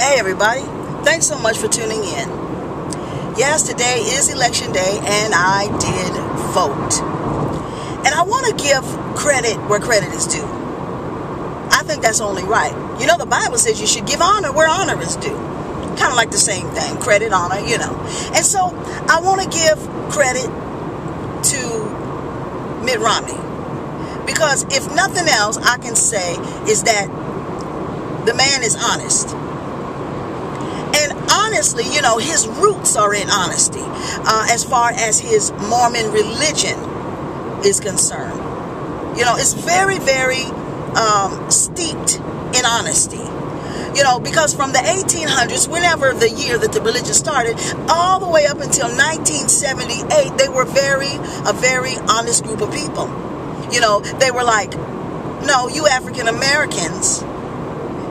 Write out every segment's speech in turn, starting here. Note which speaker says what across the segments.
Speaker 1: Hey everybody, thanks so much for tuning in. Yes, today is election day and I did vote. And I want to give credit where credit is due. I think that's only right. You know, the Bible says you should give honor where honor is due. Kind of like the same thing, credit, honor, you know. And so I want to give credit to Mitt Romney. Because if nothing else, I can say is that the man is honest. And honestly, you know, his roots are in honesty as far as his Mormon religion is concerned. You know, it's very, very steeped in honesty. You know, because from the 1800s, whenever the year that the religion started, all the way up until 1978, they were a very honest group of people. You know, they were like, no, you African Americans,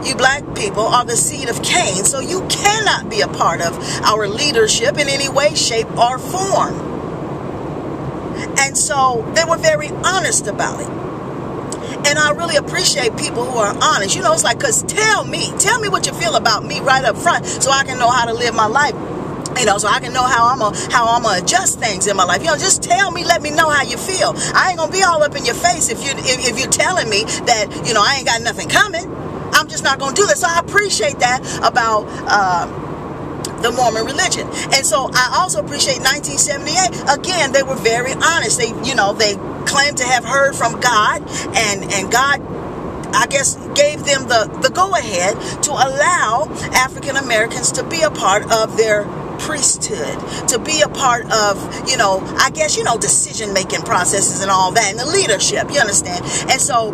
Speaker 1: you black people are the seed of Cain, so you cannot be a part of our leadership in any way, shape, or form. And so they were very honest about it. And I really appreciate people who are honest. You know, it's like, because tell me what you feel about me right up front so I can know how to live my life. You know, so I can know how I'm gonna adjust things in my life. You know, just tell me, let me know how you feel. I ain't gonna be all up in your face if you're telling me that, you know, I ain't got nothing coming. I'm just not gonna do that. So I appreciate that about the Mormon religion. And so I also appreciate 1978. Again, they were very honest. They claimed to have heard from God, and God, I guess, gave them the go-ahead to allow African Americans to be a part of their priesthood, to be a part of, you know, I guess, you know, decision-making processes and all that, and the leadership, you understand? And so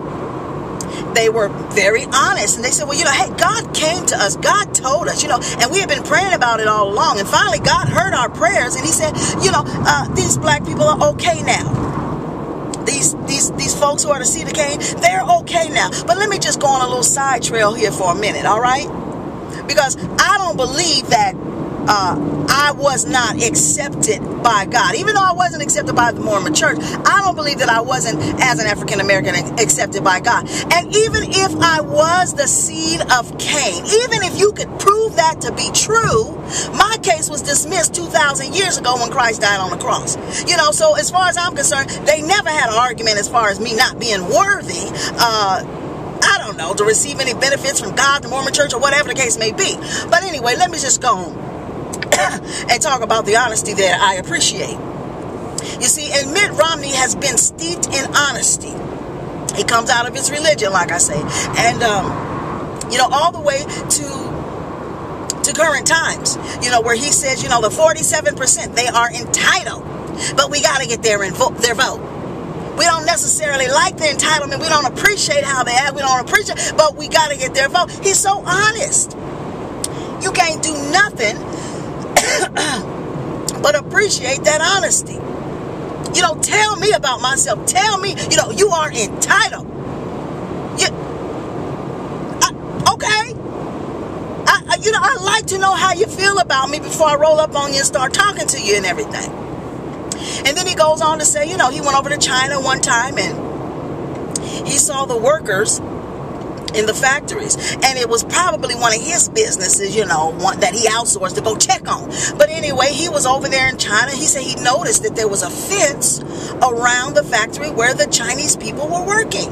Speaker 1: they were very honest, and they said, well, you know, hey, God came to us, God told us, you know, and we have been praying about it all along, and finally God heard our prayers, and he said, you know, these black people are okay now. These folks who are the seed of Cain, they're okay now. But let me just go on a little side trail here for a minute, all right? Because I don't believe that I was not accepted by God. Even though I wasn't accepted by the Mormon church, I don't believe that I wasn't, as an African American, accepted by God. And even if I was the seed of Cain, even if you could prove that to be true, my case was dismissed 2,000 years ago when Christ died on the cross. You know, so as far as I'm concerned, they never had an argument as far as me not being worthy, I don't know, to receive any benefits from God, the Mormon church, or whatever the case may be. But anyway, let me just go on and talk about the honesty that I appreciate. You see, and Mitt Romney has been steeped in honesty. He comes out of his religion, like I say, and you know, all the way to current times, you know, where he says, you know, the 47%, they are entitled, but we got to get their vote. We don't necessarily like the entitlement. We don't appreciate how they act. We don't appreciate, but we got to get their vote. He's so honest. You can't do nothing but appreciate that honesty. You know, tell me about myself. Tell me, you know, you are entitled. Okay. You know, I like to know how you feel about me before I roll up on you and start talking to you and everything. And then he goes on to say, you know, he went over to China one time and he saw the workers in the factories, and it was probably one of his businesses, you know, one that he outsourced to go check on. But anyway, he was over there in China. He said he noticed that there was a fence around the factory where the Chinese people were working.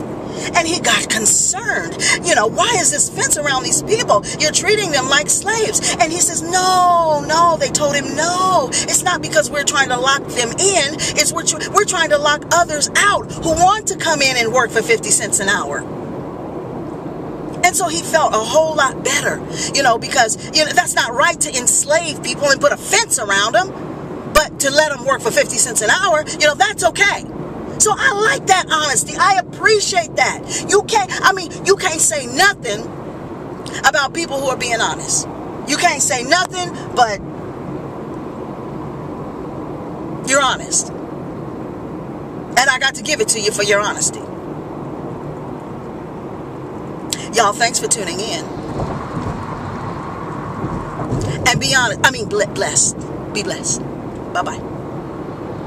Speaker 1: And he got concerned. You know, why is this fence around these people? You're treating them like slaves. And he says, no. They told him, no. It's not because we're trying to lock them in. It's we're trying to lock others out who want to come in and work for 50 cents an hour. And so he felt a whole lot better, you know, because, you know, that's not right to enslave people and put a fence around them, but to let them work for 50 cents an hour, you know, that's okay. So I like that honesty. I appreciate that. You can't say nothing about people who are being honest. You can't say nothing, but you're honest. And I got to give it to you for your honesty. Y'all, thanks for tuning in. And be honest. Blessed. Be blessed. Bye-bye.